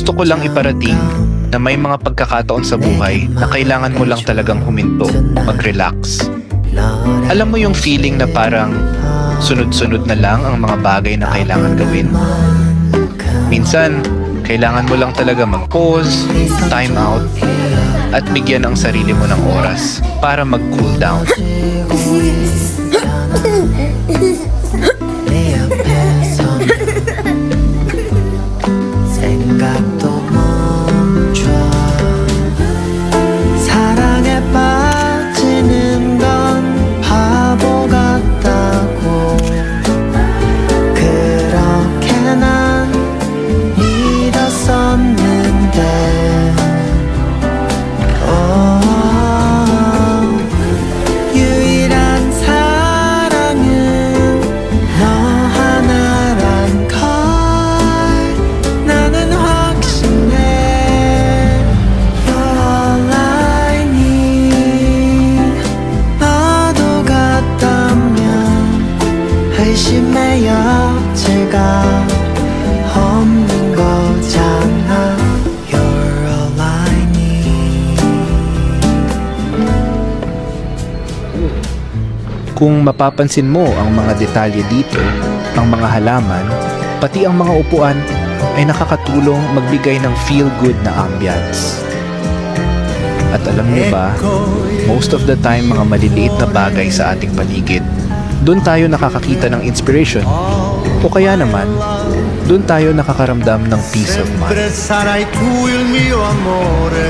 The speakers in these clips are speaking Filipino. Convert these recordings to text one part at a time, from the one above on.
Gusto ko lang iparating na may mga pagkakataon sa buhay na kailangan mo lang talagang huminto, mag-relax. Alam mo yung feeling na parang sunod-sunod na lang ang mga bagay na kailangan gawin? Minsan, kailangan mo lang talaga mag-pause, time out, at bigyan ang sarili mo ng oras para mag-cool down. 사랑에 빠지는 건 바보 같다고 그렇게 난 믿었었는데 유일한 사랑은 너 하나란 걸 나는 확신해 You're all I need 너도 같다면 의심의 여지가 없는 거잖아 You're all I need Kung mapapansin mo ang mga detalye dito, ang mga halaman, pati ang mga upuan, ay nakakatulong magbigay ng feel-good na ambience. At alam niyo ba, most of the time mga maliliit na bagay sa ating paligid, doon tayo nakakakita ng inspiration. O kaya naman, doon tayo nakakaramdam ng peace of mind. Sempre sarai tu il mio amore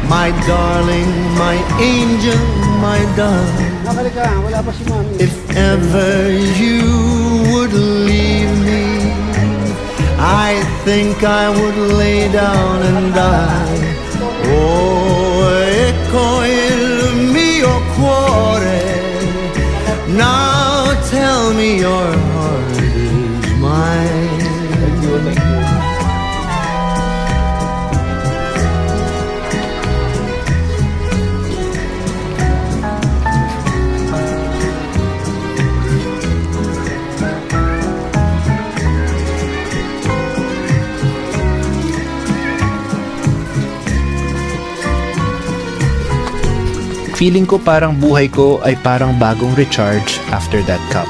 My darling, my angel, my dove If ever you would leave me I think I would lay down and die Oh, ecco il mio cuore Now tell me your heart is mine Feeling ko parang buhay ko ay parang bagong recharge after that cup.